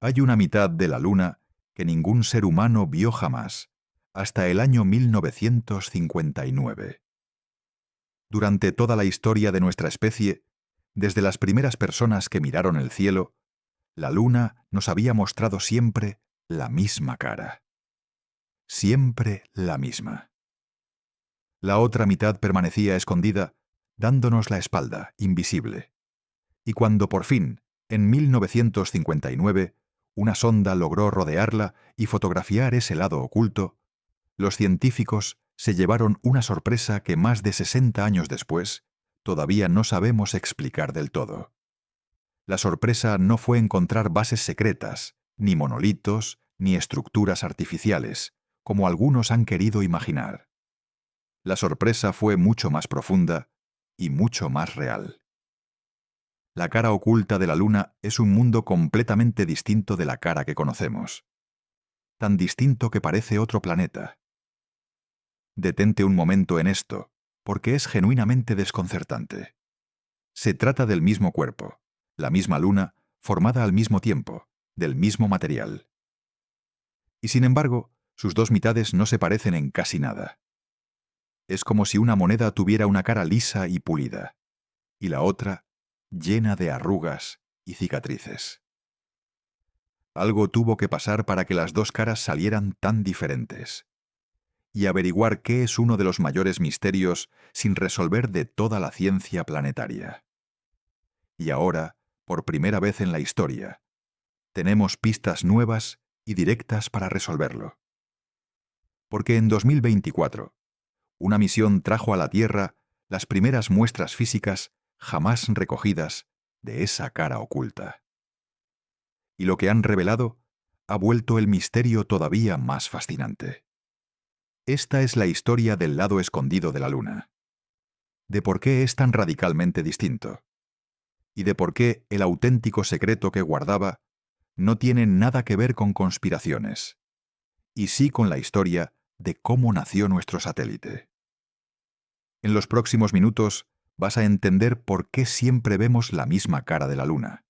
Hay una mitad de la Luna que ningún ser humano vio jamás, hasta el año 1959. Durante toda la historia de nuestra especie, desde las primeras personas que miraron el cielo, la Luna nos había mostrado siempre la misma cara. Siempre la misma. La otra mitad permanecía escondida, dándonos la espalda, invisible. Y cuando por fin, en 1959, una sonda logró rodearla y fotografiar ese lado oculto, los científicos se llevaron una sorpresa que más de 60 años después todavía no sabemos explicar del todo. La sorpresa no fue encontrar bases secretas, ni monolitos, ni estructuras artificiales, como algunos han querido imaginar. La sorpresa fue mucho más profunda y mucho más real. La cara oculta de la Luna es un mundo completamente distinto de la cara que conocemos. Tan distinto que parece otro planeta. Detente un momento en esto, porque es genuinamente desconcertante. Se trata del mismo cuerpo, la misma Luna, formada al mismo tiempo, del mismo material. Y sin embargo, sus dos mitades no se parecen en casi nada. Es como si una moneda tuviera una cara lisa y pulida, y la otra llena de arrugas y cicatrices. Algo tuvo que pasar para que las dos caras salieran tan diferentes. Y averiguar qué es uno de los mayores misterios sin resolver de toda la ciencia planetaria. Y ahora, por primera vez en la historia, tenemos pistas nuevas y directas para resolverlo. Porque en 2024, una misión trajo a la Tierra las primeras muestras físicas jamás recogidas de esa cara oculta. Y lo que han revelado ha vuelto el misterio todavía más fascinante. Esta es la historia del lado escondido de la Luna. De por qué es tan radicalmente distinto. Y de por qué el auténtico secreto que guardaba no tiene nada que ver con conspiraciones, y sí con la historia de cómo nació nuestro satélite. En los próximos minutos vas a entender por qué siempre vemos la misma cara de la Luna,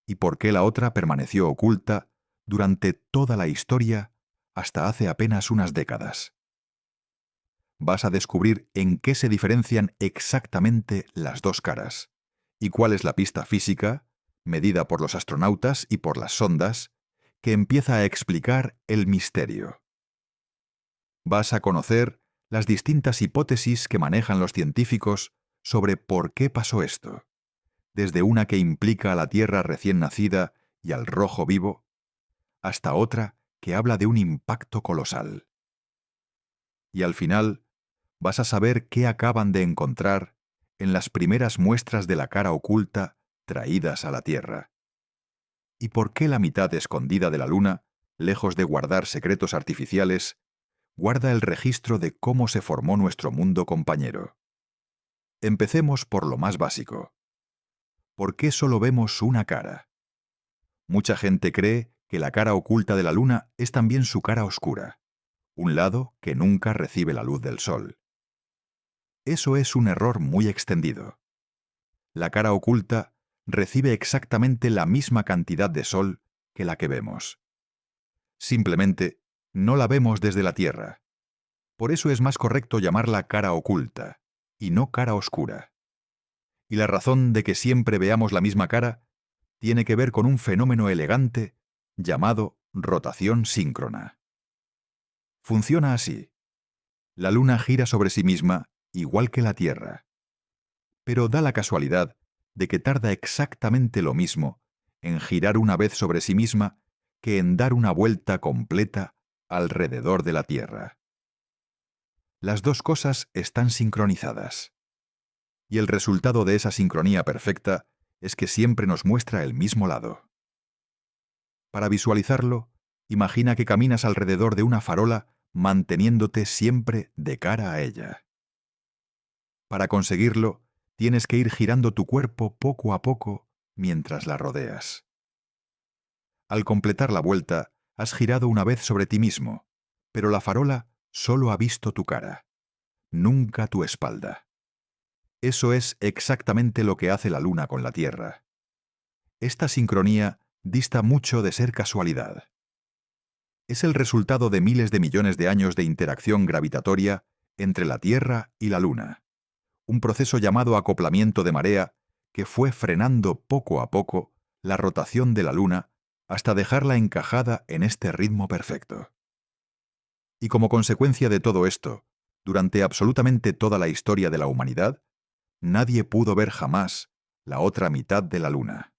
y por qué la otra permaneció oculta durante toda la historia hasta hace apenas unas décadas. Vas a descubrir en qué se diferencian exactamente las dos caras, y cuál es la pista física, medida por los astronautas y por las sondas, que empieza a explicar el misterio. Vas a conocer las distintas hipótesis que manejan los científicos sobre por qué pasó esto, desde una que implica a la Tierra recién nacida y al rojo vivo, hasta otra que habla de un impacto colosal. Y al final, vas a saber qué acaban de encontrar en las primeras muestras de la cara oculta traídas a la Tierra. Y por qué la mitad escondida de la Luna, lejos de guardar secretos artificiales, guarda el registro de cómo se formó nuestro mundo compañero. Empecemos por lo más básico. ¿Por qué solo vemos una cara? Mucha gente cree que la cara oculta de la Luna es también su cara oscura, un lado que nunca recibe la luz del Sol. Eso es un error muy extendido. La cara oculta recibe exactamente la misma cantidad de sol que la que vemos. Simplemente no la vemos desde la Tierra. Por eso es más correcto llamarla cara oculta, y no cara oscura. Y la razón de que siempre veamos la misma cara tiene que ver con un fenómeno elegante llamado rotación síncrona. Funciona así. La Luna gira sobre sí misma igual que la Tierra. Pero da la casualidad de que tarda exactamente lo mismo en girar una vez sobre sí misma que en dar una vuelta completa alrededor de la Tierra. Las dos cosas están sincronizadas. Y el resultado de esa sincronía perfecta es que siempre nos muestra el mismo lado. Para visualizarlo, imagina que caminas alrededor de una farola manteniéndote siempre de cara a ella. Para conseguirlo, tienes que ir girando tu cuerpo poco a poco mientras la rodeas. Al completar la vuelta, has girado una vez sobre ti mismo, pero la farola solo ha visto tu cara, nunca tu espalda. Eso es exactamente lo que hace la Luna con la Tierra. Esta sincronía dista mucho de ser casualidad. Es el resultado de miles de millones de años de interacción gravitatoria entre la Tierra y la Luna, un proceso llamado acoplamiento de marea que fue frenando poco a poco la rotación de la Luna hasta dejarla encajada en este ritmo perfecto. Y como consecuencia de todo esto, durante absolutamente toda la historia de la humanidad, nadie pudo ver jamás la otra mitad de la Luna.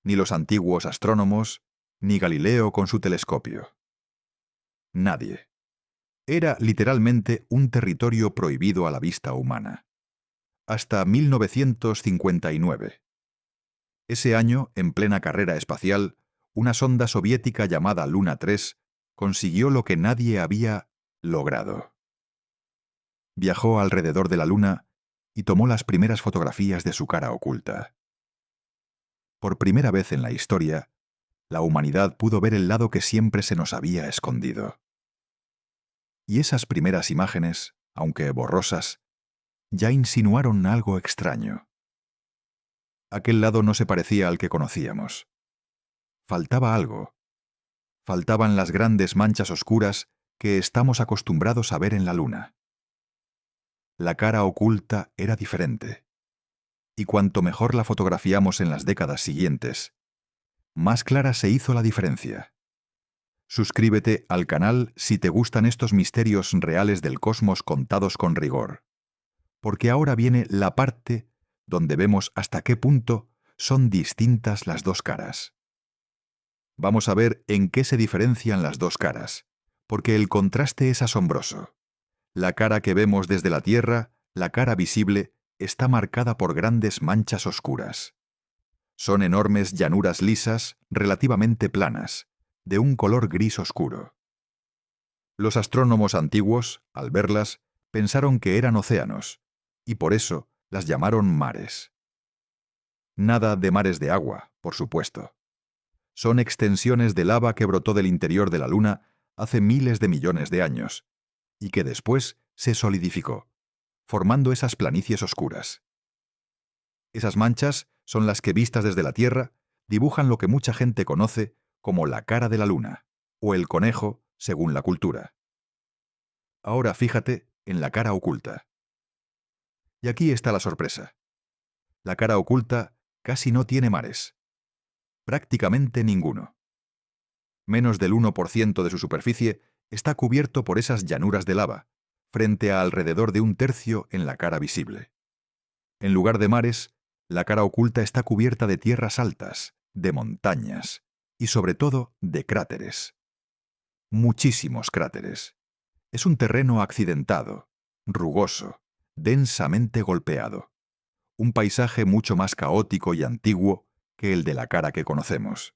Ni los antiguos astrónomos, ni Galileo con su telescopio. Nadie. Era literalmente un territorio prohibido a la vista humana. Hasta 1959. Ese año, en plena carrera espacial, una sonda soviética llamada Luna 3 consiguió lo que nadie había logrado. Viajó alrededor de la Luna y tomó las primeras fotografías de su cara oculta. Por primera vez en la historia, la humanidad pudo ver el lado que siempre se nos había escondido. Y esas primeras imágenes, aunque borrosas, ya insinuaron algo extraño. Aquel lado no se parecía al que conocíamos. Faltaba algo. Faltaban las grandes manchas oscuras que estamos acostumbrados a ver en la Luna. La cara oculta era diferente. Y cuanto mejor la fotografiamos en las décadas siguientes, más clara se hizo la diferencia. Suscríbete al canal si te gustan estos misterios reales del cosmos contados con rigor, porque ahora viene la parte donde vemos hasta qué punto son distintas las dos caras. Vamos a ver en qué se diferencian las dos caras, porque el contraste es asombroso. La cara que vemos desde la Tierra, la cara visible, está marcada por grandes manchas oscuras. Son enormes llanuras lisas, relativamente planas, de un color gris oscuro. Los astrónomos antiguos, al verlas, pensaron que eran océanos, y por eso las llamaron mares. Nada de mares de agua, por supuesto. Son extensiones de lava que brotó del interior de la Luna hace miles de millones de años, y que después se solidificó, formando esas planicies oscuras. Esas manchas son las que, vistas desde la Tierra, dibujan lo que mucha gente conoce como la cara de la Luna, o el conejo, según la cultura. Ahora fíjate en la cara oculta. Y aquí está la sorpresa. La cara oculta casi no tiene mares. Prácticamente ninguno. Menos del 1% de su superficie está cubierto por esas llanuras de lava, frente a alrededor de un tercio en la cara visible. En lugar de mares, la cara oculta está cubierta de tierras altas, de montañas y sobre todo de cráteres. Muchísimos cráteres. Es un terreno accidentado, rugoso, densamente golpeado. Un paisaje mucho más caótico y antiguo que el de la cara que conocemos.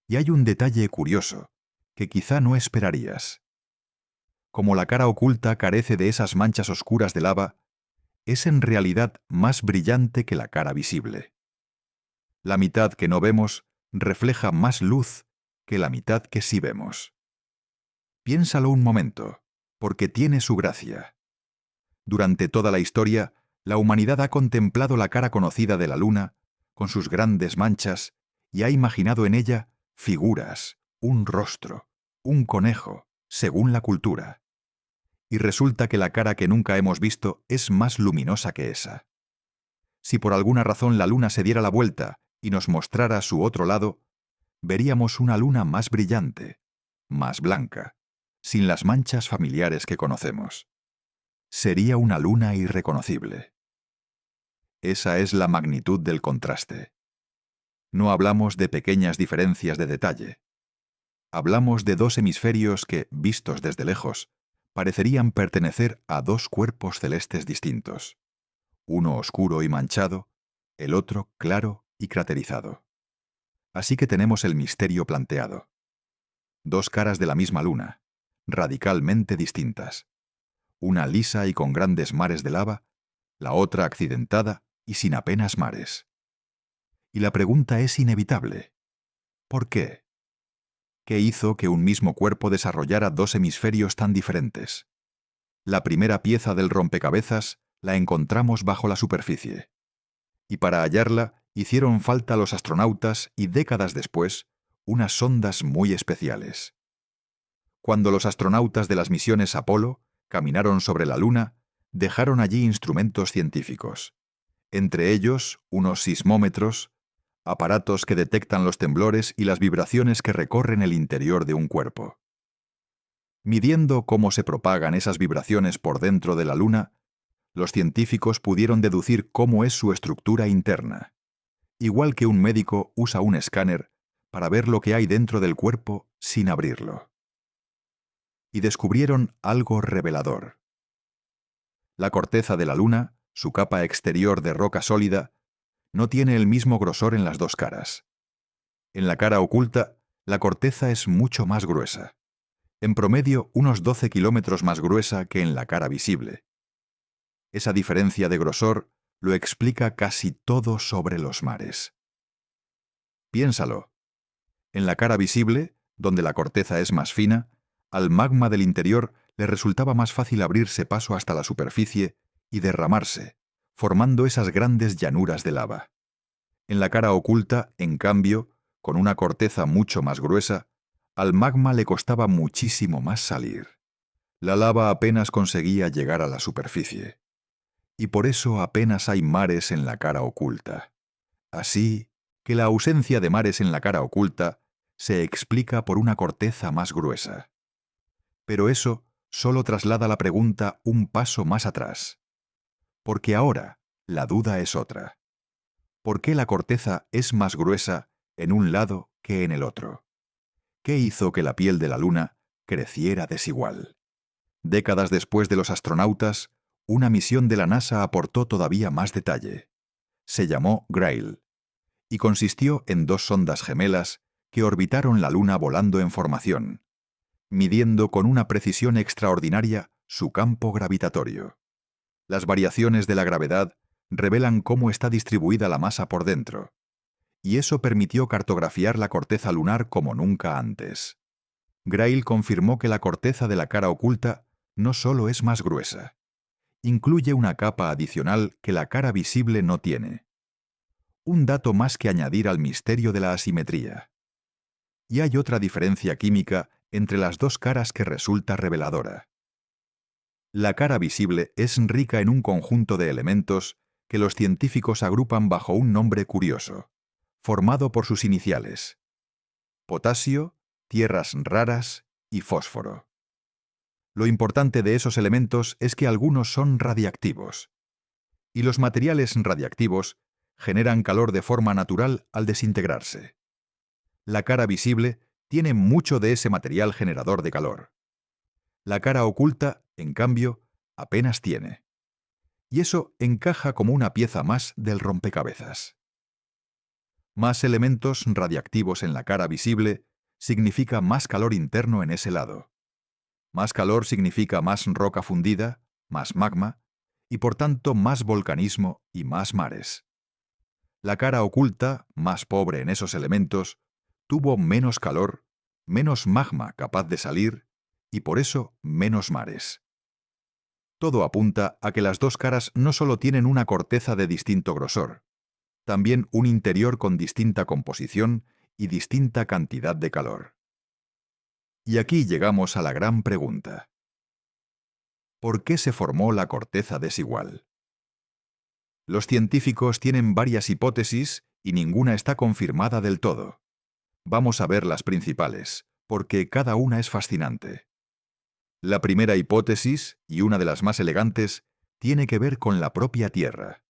Y hay un detalle curioso, que quizá no esperarías. Como la cara oculta carece de esas manchas oscuras de lava, es en realidad más brillante que la cara visible. La mitad que no vemos refleja más luz que la mitad que sí vemos. Piénsalo un momento, porque tiene su gracia. Durante toda la historia, la humanidad ha contemplado la cara conocida de la Luna, con sus grandes manchas, y ha imaginado en ella figuras, un rostro, un conejo, según la cultura. Y resulta que la cara que nunca hemos visto es más luminosa que esa. Si por alguna razón la Luna se diera la vuelta y nos mostrara su otro lado, veríamos una Luna más brillante, más blanca, sin las manchas familiares que conocemos. Sería una Luna irreconocible. Esa es la magnitud del contraste. No hablamos de pequeñas diferencias de detalle. Hablamos de dos hemisferios que, vistos desde lejos, parecerían pertenecer a dos cuerpos celestes distintos. Uno oscuro y manchado, el otro claro y craterizado. Así que tenemos el misterio planteado. Dos caras de la misma Luna, radicalmente distintas. Una lisa y con grandes mares de lava, la otra accidentada y sin apenas mares. Y la pregunta es inevitable. ¿Por qué? ¿Qué hizo que un mismo cuerpo desarrollara dos hemisferios tan diferentes? La primera pieza del rompecabezas la encontramos bajo la superficie. Y para hallarla Hicieron falta a los astronautas y décadas después, unas sondas muy especiales. Cuando los astronautas de las misiones Apolo caminaron sobre la Luna, dejaron allí instrumentos científicos, entre ellos unos sismómetros, aparatos que detectan los temblores y las vibraciones que recorren el interior de un cuerpo. Midiendo cómo se propagan esas vibraciones por dentro de la Luna, los científicos pudieron deducir cómo es su estructura interna, igual que un médico usa un escáner para ver lo que hay dentro del cuerpo sin abrirlo. Y descubrieron algo revelador. La corteza de la Luna, su capa exterior de roca sólida, no tiene el mismo grosor en las dos caras. En la cara oculta, la corteza es mucho más gruesa, en promedio unos 12 kilómetros más gruesa que en la cara visible. Esa diferencia de grosor lo explica casi todo sobre los mares. Piénsalo. En la cara visible, donde la corteza es más fina, al magma del interior le resultaba más fácil abrirse paso hasta la superficie y derramarse, formando esas grandes llanuras de lava. En la cara oculta, en cambio, con una corteza mucho más gruesa, al magma le costaba muchísimo más salir. La lava apenas conseguía llegar a la superficie. Y por eso apenas hay mares en la cara oculta. Así que la ausencia de mares en la cara oculta se explica por una corteza más gruesa. Pero eso solo traslada la pregunta un paso más atrás. Porque ahora la duda es otra. ¿Por qué la corteza es más gruesa en un lado que en el otro? ¿Qué hizo que la piel de la Luna creciera desigual? Décadas después de los astronautas, una misión de la NASA aportó todavía más detalle. Se llamó Grail y consistió en dos sondas gemelas que orbitaron la Luna volando en formación, midiendo con una precisión extraordinaria su campo gravitatorio. Las variaciones de la gravedad revelan cómo está distribuida la masa por dentro, y eso permitió cartografiar la corteza lunar como nunca antes. Grail confirmó que la corteza de la cara oculta no solo es más gruesa, incluye una capa adicional que la cara visible no tiene. Un dato más que añadir al misterio de la asimetría. Y hay otra diferencia química entre las dos caras que resulta reveladora. La cara visible es rica en un conjunto de elementos que los científicos agrupan bajo un nombre curioso, formado por sus iniciales: potasio, tierras raras y fósforo. Lo importante de esos elementos es que algunos son radiactivos, y los materiales radiactivos generan calor de forma natural al desintegrarse. La cara visible tiene mucho de ese material generador de calor. La cara oculta, en cambio, apenas tiene. Y eso encaja como una pieza más del rompecabezas. Más elementos radiactivos en la cara visible significa más calor interno en ese lado. Más calor significa más roca fundida, más magma, y por tanto más volcanismo y más mares. La cara oculta, más pobre en esos elementos, tuvo menos calor, menos magma capaz de salir, y por eso menos mares. Todo apunta a que las dos caras no solo tienen una corteza de distinto grosor, también un interior con distinta composición y distinta cantidad de calor. Y aquí llegamos a la gran pregunta. ¿Por qué se formó la corteza desigual? Los científicos tienen varias hipótesis y ninguna está confirmada del todo. Vamos a ver las principales, porque cada una es fascinante. La primera hipótesis, y una de las más elegantes, tiene que ver con la propia Tierra.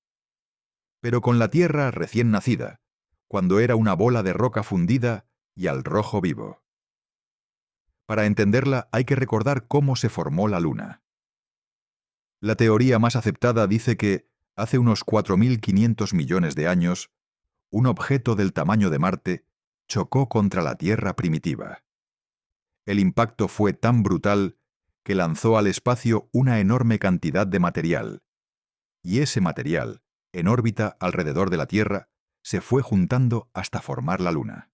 Pero con la Tierra recién nacida, cuando era una bola de roca fundida y al rojo vivo. Para entenderla hay que recordar cómo se formó la Luna. La teoría más aceptada dice que, hace unos 4.500 millones de años, un objeto del tamaño de Marte chocó contra la Tierra primitiva. El impacto fue tan brutal que lanzó al espacio una enorme cantidad de material, y ese material, en órbita alrededor de la Tierra, se fue juntando hasta formar la Luna.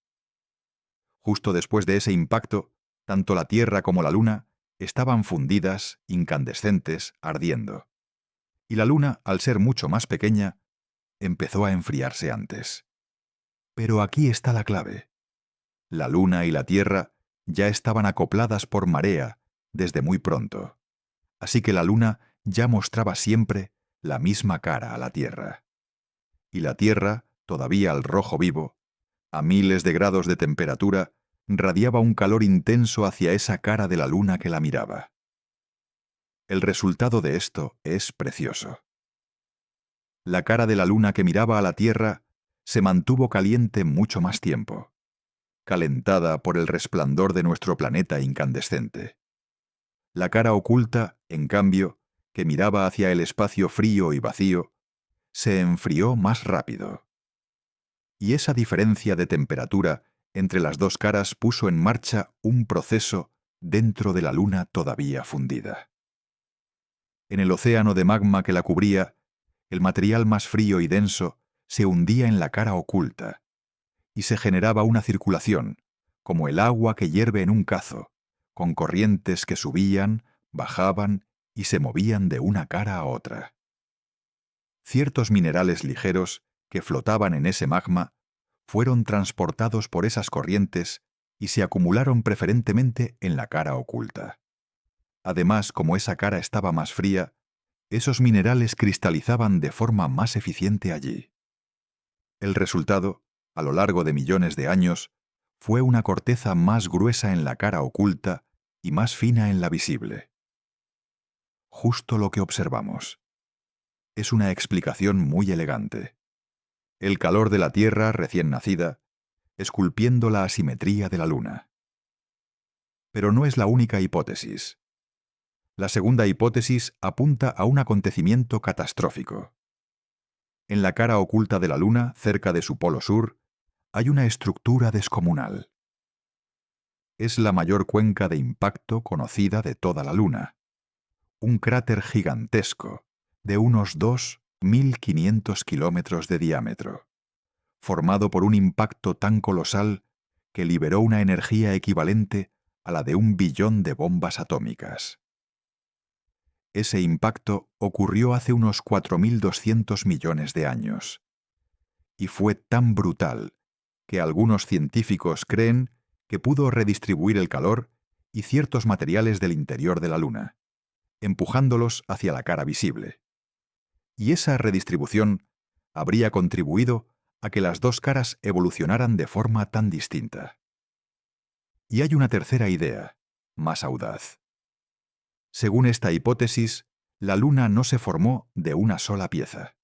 Justo después de ese impacto, tanto la Tierra como la Luna estaban fundidas, incandescentes, ardiendo. Y la Luna, al ser mucho más pequeña, empezó a enfriarse antes. Pero aquí está la clave. La Luna y la Tierra ya estaban acopladas por marea desde muy pronto, así que la Luna ya mostraba siempre la misma cara a la Tierra. Y la Tierra, todavía al rojo vivo, a miles de grados de temperatura, radiaba un calor intenso hacia esa cara de la Luna que la miraba. El resultado de esto es precioso. La cara de la Luna que miraba a la Tierra se mantuvo caliente mucho más tiempo, calentada por el resplandor de nuestro planeta incandescente. La cara oculta, en cambio, que miraba hacia el espacio frío y vacío, se enfrió más rápido. Y esa diferencia de temperatura entre las dos caras puso en marcha un proceso dentro de la Luna todavía fundida. En el océano de magma que la cubría, el material más frío y denso se hundía en la cara oculta, y se generaba una circulación, como el agua que hierve en un cazo, con corrientes que subían, bajaban y se movían de una cara a otra. Ciertos minerales ligeros que flotaban en ese magma fueron transportados por esas corrientes y se acumularon preferentemente en la cara oculta. Además, como esa cara estaba más fría, esos minerales cristalizaban de forma más eficiente allí. El resultado, a lo largo de millones de años, fue una corteza más gruesa en la cara oculta y más fina en la visible. Justo lo que observamos. Es una explicación muy elegante. El calor de la Tierra recién nacida, esculpiendo la asimetría de la Luna. Pero no es la única hipótesis. La segunda hipótesis apunta a un acontecimiento catastrófico. En la cara oculta de la Luna, cerca de su polo sur, hay una estructura descomunal. Es la mayor cuenca de impacto conocida de toda la Luna. Un cráter gigantesco, de unos 2.500 kilómetros de diámetro, formado por un impacto tan colosal que liberó una energía equivalente a la de 1 billón de bombas atómicas. Ese impacto ocurrió hace unos 4.200 millones de años, y fue tan brutal que algunos científicos creen que pudo redistribuir el calor y ciertos materiales del interior de la Luna, empujándolos hacia la cara visible. Y esa redistribución habría contribuido a que las dos caras evolucionaran de forma tan distinta. Y hay una tercera idea, más audaz. Según esta hipótesis, la Luna no se formó de una sola pieza.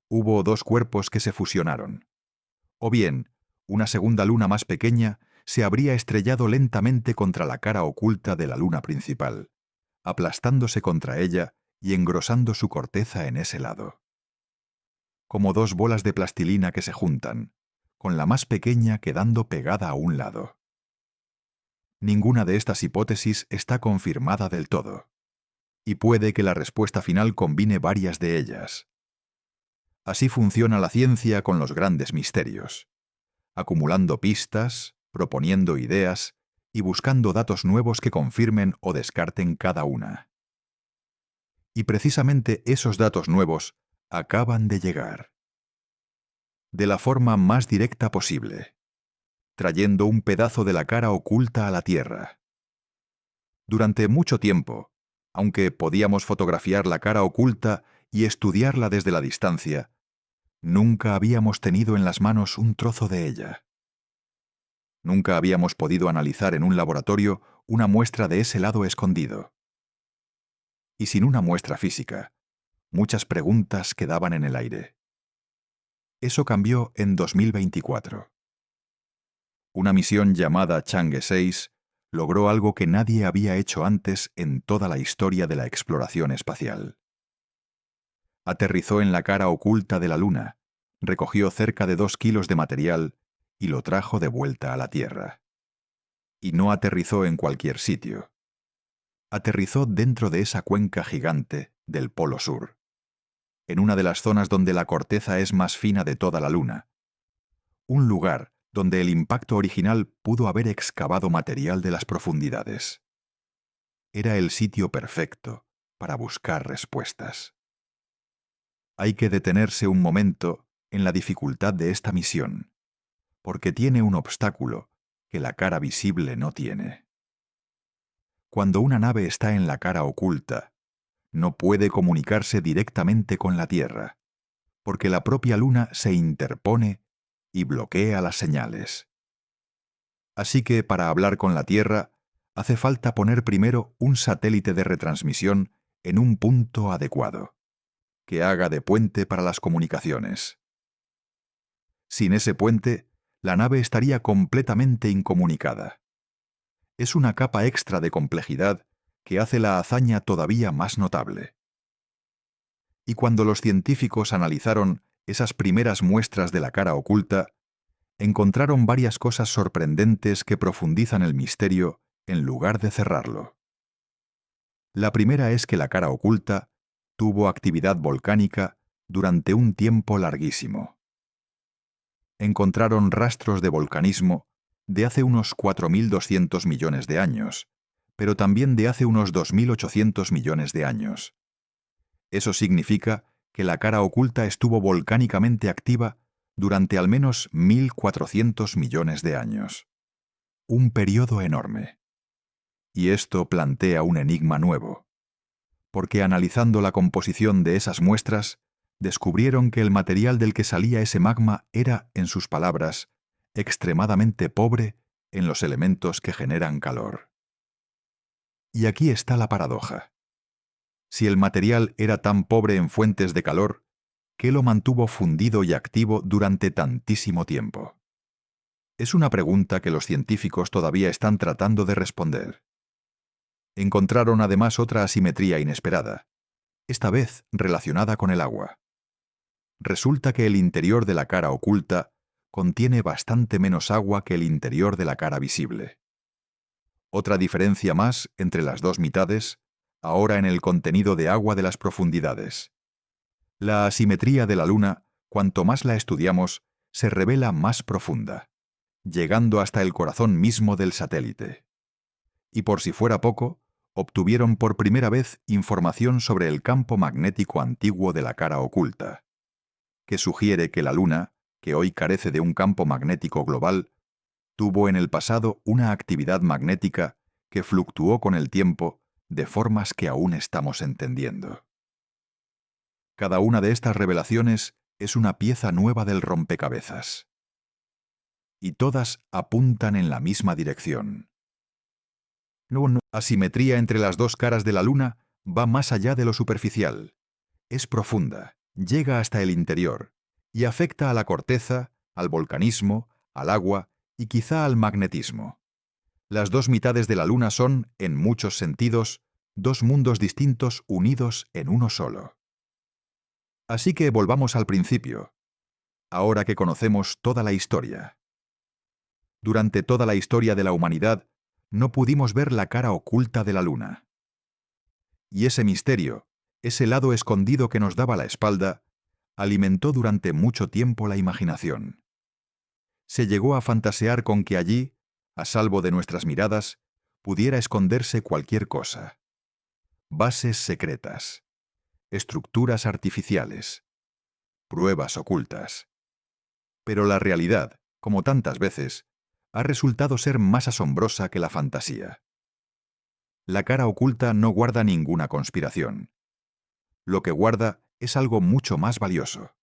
Hubo dos cuerpos que se fusionaron. O bien, una segunda luna más pequeña se habría estrellado lentamente contra la cara oculta de la Luna principal, aplastándose contra ella y engrosando su corteza en ese lado. Como dos bolas de plastilina que se juntan, con la más pequeña quedando pegada a un lado. Ninguna de estas hipótesis está confirmada del todo, y puede que la respuesta final combine varias de ellas. Así funciona la ciencia con los grandes misterios, acumulando pistas, proponiendo ideas y buscando datos nuevos que confirmen o descarten cada una. Y precisamente esos datos nuevos acaban de llegar. De la forma más directa posible, trayendo un pedazo de la cara oculta a la Tierra. Durante mucho tiempo, aunque podíamos fotografiar la cara oculta y estudiarla desde la distancia, nunca habíamos tenido en las manos un trozo de ella. Nunca habíamos podido analizar en un laboratorio una muestra de ese lado escondido. Y sin una muestra física, muchas preguntas quedaban en el aire. Eso cambió en 2024. Una misión llamada Chang'e 6 logró algo que nadie había hecho antes en toda la historia de la exploración espacial. Aterrizó en la cara oculta de la Luna, recogió cerca de 2 kilos de material y lo trajo de vuelta a la Tierra. Y no aterrizó en cualquier sitio. Aterrizó dentro de esa cuenca gigante del Polo Sur, en una de las zonas donde la corteza es más fina de toda la Luna. Un lugar donde el impacto original pudo haber excavado material de las profundidades. Era el sitio perfecto para buscar respuestas. Hay que detenerse un momento en la dificultad de esta misión, porque tiene un obstáculo que la cara visible no tiene. Cuando una nave está en la cara oculta, no puede comunicarse directamente con la Tierra, porque la propia Luna se interpone y bloquea las señales. Así que para hablar con la Tierra, hace falta poner primero un satélite de retransmisión en un punto adecuado, que haga de puente para las comunicaciones. Sin ese puente, la nave estaría completamente incomunicada. Es una capa extra de complejidad que hace la hazaña todavía más notable. Y cuando los científicos analizaron esas primeras muestras de la cara oculta, encontraron varias cosas sorprendentes que profundizan el misterio en lugar de cerrarlo. La primera es que la cara oculta tuvo actividad volcánica durante un tiempo larguísimo. Encontraron rastros de volcanismo de hace unos 4.200 millones de años, pero también de hace unos 2.800 millones de años. Eso significa que la cara oculta estuvo volcánicamente activa durante al menos 1.400 millones de años. Un periodo enorme. Y esto plantea un enigma nuevo, porque analizando la composición de esas muestras, descubrieron que el material del que salía ese magma era, en sus palabras, extremadamente pobre en los elementos que generan calor. Y aquí está la paradoja. Si el material era tan pobre en fuentes de calor, ¿qué lo mantuvo fundido y activo durante tantísimo tiempo? Es una pregunta que los científicos todavía están tratando de responder. Encontraron además otra asimetría inesperada, esta vez relacionada con el agua. Resulta que el interior de la cara oculta contiene bastante menos agua que el interior de la cara visible. Otra diferencia más entre las dos mitades, ahora en el contenido de agua de las profundidades. La asimetría de la Luna, cuanto más la estudiamos, se revela más profunda, llegando hasta el corazón mismo del satélite. Y por si fuera poco, obtuvieron por primera vez información sobre el campo magnético antiguo de la cara oculta, que sugiere que la Luna, que hoy carece de un campo magnético global, tuvo en el pasado una actividad magnética que fluctuó con el tiempo de formas que aún estamos entendiendo. Cada una de estas revelaciones es una pieza nueva del rompecabezas. Y todas apuntan en la misma dirección. La asimetría entre las dos caras de la Luna va más allá de lo superficial. Es profunda, llega hasta el interior, y afecta a la corteza, al volcanismo, al agua y quizá al magnetismo. Las dos mitades de la Luna son, en muchos sentidos, dos mundos distintos unidos en uno solo. Así que volvamos al principio, ahora que conocemos toda la historia. Durante toda la historia de la humanidad, no pudimos ver la cara oculta de la Luna. Y ese misterio, ese lado escondido que nos daba la espalda, alimentó durante mucho tiempo la imaginación. Se llegó a fantasear con que allí, a salvo de nuestras miradas, pudiera esconderse cualquier cosa. Bases secretas, estructuras artificiales, pruebas ocultas. Pero la realidad, como tantas veces, ha resultado ser más asombrosa que la fantasía. La cara oculta no guarda ninguna conspiración. Lo que guarda es algo mucho más valioso.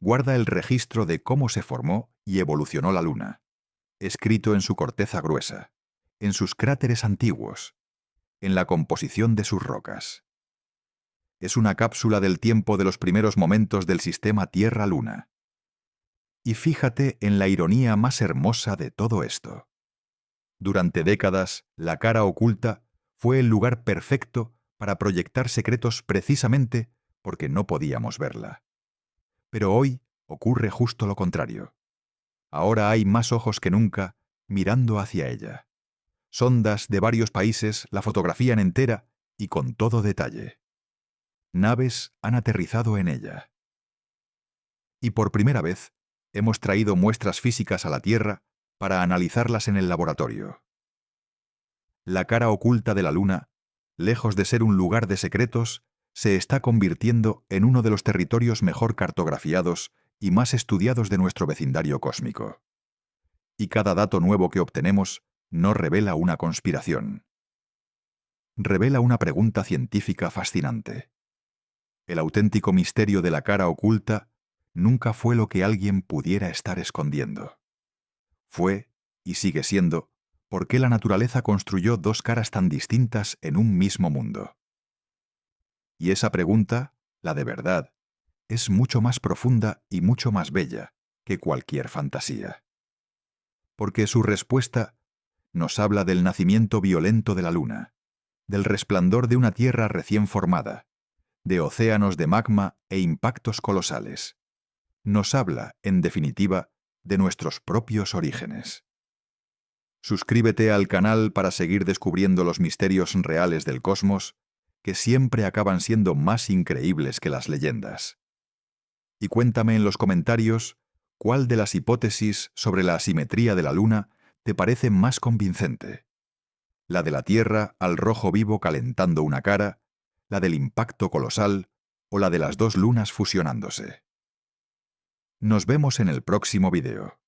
Guarda el registro de cómo se formó y evolucionó la Luna, escrito en su corteza gruesa, en sus cráteres antiguos, en la composición de sus rocas. Es una cápsula del tiempo de los primeros momentos del sistema Tierra-Luna. Y fíjate en la ironía más hermosa de todo esto. Durante décadas, la cara oculta fue el lugar perfecto para proyectar secretos precisamente porque no podíamos verla. Pero hoy ocurre justo lo contrario. Ahora hay más ojos que nunca mirando hacia ella. Sondas de varios países la fotografían entera y con todo detalle. Naves han aterrizado en ella. Y por primera vez, hemos traído muestras físicas a la Tierra para analizarlas en el laboratorio. La cara oculta de la Luna, lejos de ser un lugar de secretos, se está convirtiendo en uno de los territorios mejor cartografiados y más estudiados de nuestro vecindario cósmico. Y cada dato nuevo que obtenemos no revela una conspiración. Revela una pregunta científica fascinante. El auténtico misterio de la cara oculta nunca fue lo que alguien pudiera estar escondiendo. Fue, y sigue siendo, por qué la naturaleza construyó dos caras tan distintas en un mismo mundo. Y esa pregunta, la de verdad, es mucho más profunda y mucho más bella que cualquier fantasía. Porque su respuesta nos habla del nacimiento violento de la luna, del resplandor de una tierra recién formada, de océanos de magma e impactos colosales. Nos habla, en definitiva, de nuestros propios orígenes. Suscríbete al canal para seguir descubriendo los misterios reales del cosmos, que siempre acaban siendo más increíbles que las leyendas. Y cuéntame en los comentarios cuál de las hipótesis sobre la asimetría de la Luna te parece más convincente. La de la Tierra al rojo vivo calentando una cara, la del impacto colosal o la de las dos lunas fusionándose. Nos vemos en el próximo video.